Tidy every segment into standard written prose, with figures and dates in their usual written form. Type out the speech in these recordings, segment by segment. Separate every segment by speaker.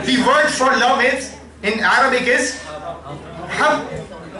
Speaker 1: The word for love is in Arabic is hub.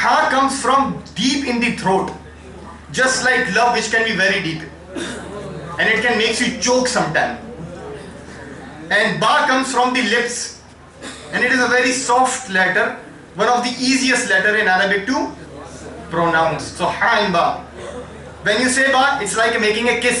Speaker 1: Ha comes from deep in the throat, just like love, which can be very deep, and it can make you choke sometime. And ba comes from the lips, and it is a very soft letter, one of the easiest letter in Arabic to pronounce. So ha and ba. When you say ba, it's like making a kiss.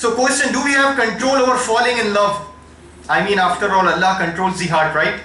Speaker 1: So question, do we have control over falling in love? I mean, after all, Allah controls the heart, right?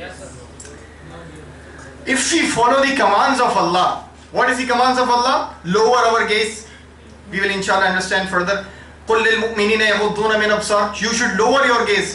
Speaker 1: Yes, sir. If we follow the commands of Allah, what is the commands of Allah? Lower our gaze. We will inshallah understand further. قُلْ لِلْمُؤْمِنِينَ يَغُضُّونَ مِنْ أَبْصَارِهِمْ. You should lower your gaze.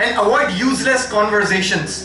Speaker 1: And avoid useless conversations.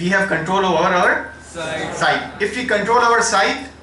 Speaker 1: We have control over our sight. If we control our sight,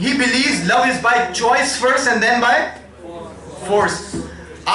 Speaker 1: he believes love is by choice first and then by force.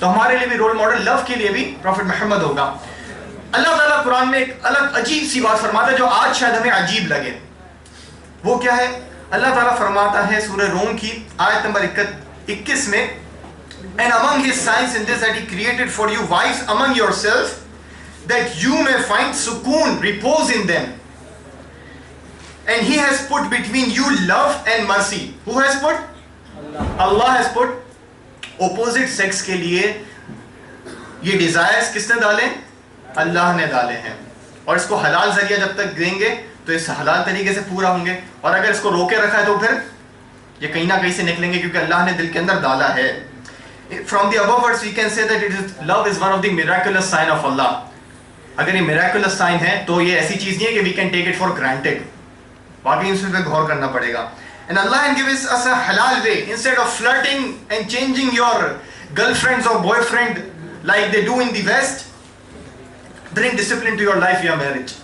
Speaker 1: تو ہمارے لیے بھی role model لو کے لیے بھی profit محمد ہوگا. اللہ تعالیٰ قرآن میں ایک الگ عجیب سی بات فرماتا ہے جو آج شاید ہمیں عجیب لگے. وہ کیا ہے؟ اللہ تعالیٰ فرماتا ہے سورہ روم کی آیت نمبر 21 میں, and among his signs in this that he created for you wives among yourselves that you may find sukoon, repose in them, and he has put between you love and mercy. Who has put? Allah has put. opposite sex کے لیے یہ desires کس نے ڈالے؟ اللہ نے ڈالے ہیں, اور اس کو حلال ذریعہ جب تک دیں گے تو اس حلال طریقے سے پورا ہوں گے, اور اگر اس کو روکے رکھا ہے تو پھر یہ کہیں نہ کہیں سے نکلیں گے کیونکہ اللہ نے دل کے اندر ڈالا ہے. From the above words we can say that love is one of the miraculous sign of Allah. اگر یہ miraculous sign ہے تو یہ ایسی چیز نہیں ہے کہ we can take it for granted. واقعی اس پہ غور کرنا پڑے گا. And Allah gives us a halal way. Instead of flirting and changing your girlfriends or boyfriend like they do in the West, bring discipline to your life via marriage.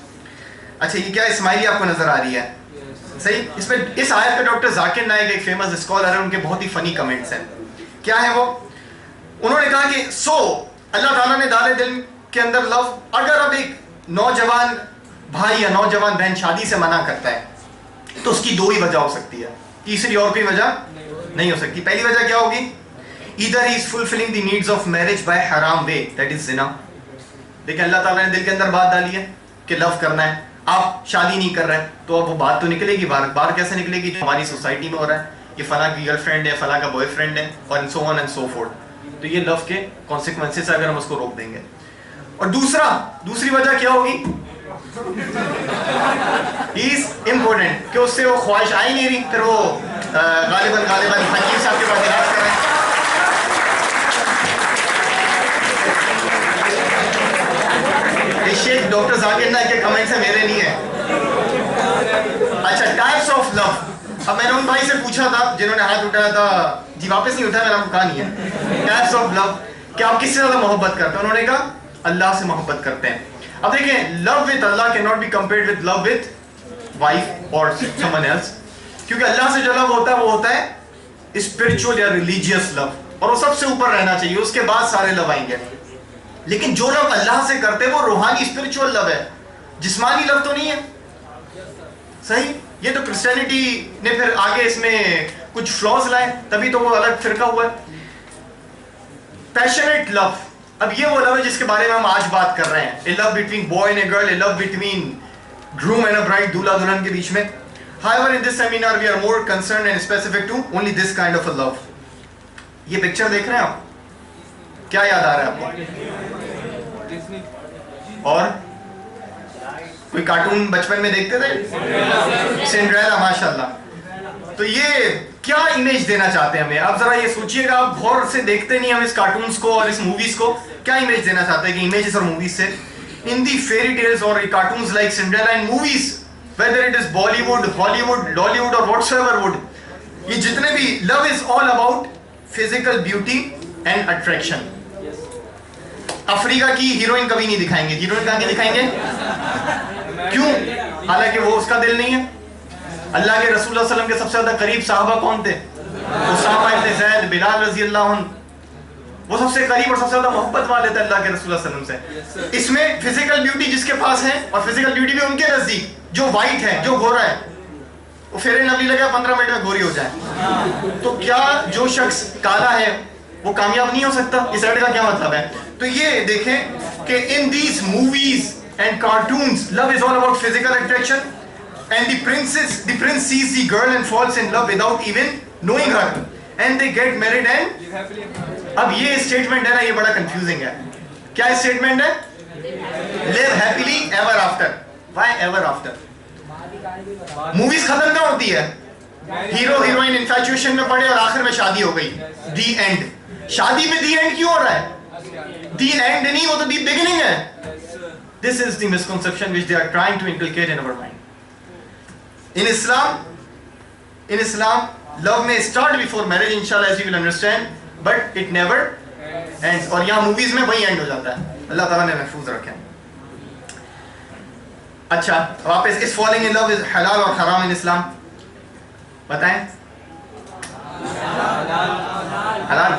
Speaker 1: اچھا یہ کیا اسماعیلی آپ کو نظر آ رہی ہے؟ صحیح. اس پہ اس آیت پہ ڈاکٹر ذاکر نائک ایک فیمس اسکالر ہے, ان کے بہت ہی فنی کمنٹس ہیں. کیا ہے وہ؟ انہوں نے کہا کہ اللہ تعالیٰ نے ڈالے دل کے اندر لو. اگر اب ایک نوجوان بھائی یا نوجوان بہن شادی سے منع کرتا ہے تو اس کی دو ہی وجہ ہو سکتی ہے, تیسری اور کوئی وجہ نہیں ہو سکتی. پہلی وجہ کیا ہوگی؟ either he is fulfilling the needs of marriage by haram way, that is zina. دیکھیں اللہ تعالیٰ نے دل کے اندر بات ڈالی ہے کہ لو کرنا ہے, آپ شادی نہیں کر رہے تو اب وہ بات تو نکلے گی. بار کیسے نکلے گی؟ جو ہماری سوسائٹی میں ہو رہا ہے, یہ فلاں کی گرل فرینڈ ہے, فلاں کا بوائے فرینڈ ہے, اور so on and so forth. تو یہ لو کے کانسیکوینسز اگر ہم اس کو روک دیں گے. اور دوسری وجہ کیا ہوگی؟ از امپورٹنٹ کہ اس سے وہ خواہش آئی نہیں رہی, پھر وہ غالباً حکیم صاحب کے پاس علاج کریں. شیخ ڈاکٹر ذاکر نائک کے کمنٹس ہیں, میرے نہیں ہیں. اچھا ٹائپس آف لو. اب میں نے ان بھائی سے پوچھا تھا جنہوں نے ہاتھ اٹھایا تھا, جی واپس نہیں اٹھایا, میں نے آپ کو کہا نہیں ہے. ٹائپس آف لو, کہ آپ کس سے زیادہ محبت کرتے ہیں؟ انہوں نے کہا اللہ سے محبت کرتے ہیں. اب دیکھیں love with Allah can not be compared with love with wife اور سمن ایلس, کیونکہ اللہ سے جو لو ہوتا ہے وہ ہوتا ہے اسپرچول یا ریلیجیس لو, اور وہ سب سے اوپر رہنا چاہیے, اس کے بعد سارے لو آئیں گے. لیکن جو لو اللہ سے کرتے وہ روحانی اسپرچول لو ہے, جسمانی لو تو نہیں ہے. صحیح. یہ تو کرسچینٹی نے پھر آگے اس میں کچھ فلاز لائے, تبھی تو وہ الگ فرقہ ہوا ہے. پیشنیٹ لو, اب یہ وہ لو ہے جس کے بارے میں ہم آج بات کر رہے ہیں. A love between boy and a girl, a love between groom and a bride, دولہا دلہن کے بیچ میں. However, in this seminar we are more concerned and specific to only this kind of a love. یہ picture دیکھ رہے ہیں آپ, کیا یاد آ رہا ہے آپ کو؟ اور کوئی کارٹون بچپن میں دیکھتے تھے؟ سنڈریلا, ماشاءاللہ. تو یہ کیا امیج دینا چاہتے ہیں ہمیں؟ آپ ذرا یہ سوچئے گا, آپ غور سے دیکھتے نہیں ہم اس کارٹونز کو اور اس موویز کو, کیا امیج دینا چاہتے ہیں کہ امیجز اور موویز سے in the fairy tales or cartoons like Cinderella and movies, whether it is Bollywood, Hollywood, Dollywood or whatsoever would, یہ جتنے بھی love is all about physical beauty and attraction. افریقہ کی ہیروئن کبھی نہیں دکھائیں گے. ہیروئن کہاں کے دکھائیں گے؟ کیوں؟ حالانکہ وہ اس کا دل نہیں ہے. اللہ کے رسول اللہ علیہ وسلم کے سب سے زیادہ قریب صحابہ کون تھے؟ اسامہ ابن زید, بلال رضی اللہ عنہ. وہ سب سے قریب اور سب سے زیادہ محبت والے تھے اللہ کے رسول اللہ علیہ وسلم سے. اس میں فزیکل بیوٹی جس کے پاس ہے, اور فزیکل بیوٹی بھی ان کے نزدیک جو وائٹ ہے, جو گورا ہے, وہ فیئر اینڈ لولی لگا 15 منٹ میں گوری ہو جائے. تو کیا جو شخص کالا ہے وہ کامیاب نہیں ہو سکتا؟ اس ایڈ کا کیا مطلب ہے؟ تو یہ دیکھیں کہ in these movies and cartoons love is all about physical attraction, and the prince sees the girl and falls in love without even knowing her, and they get married. And اب یہ اسٹیٹمنٹ ہے نا, یہ بڑا confusing ہے. کیا statement ہے؟ live happily ever after. why ever after? Movies ختم کہاں ہوتی ہے؟ ہیرو ہیروئن انفیچویشن میں پڑے اور آخر میں شادی ہو گئی, دی اینڈ. شادی میں دی اینڈ کیوں ہو رہا ہے؟ دی اینڈ نہیں, وہ تو دی بگننگ ہے. This is the misconception which they are trying to inculcate in our mind. In Islam, love may start before marriage, inshallah, as you will understand, but it never ends. اور یہاں movies میں وہی and ہو جاتا ہے. اللہ تعالیٰ نے محفوظ رکھے. اچھا واپس, is falling in love is حلال اور حرام in Islam؟ بتائیں. حلال.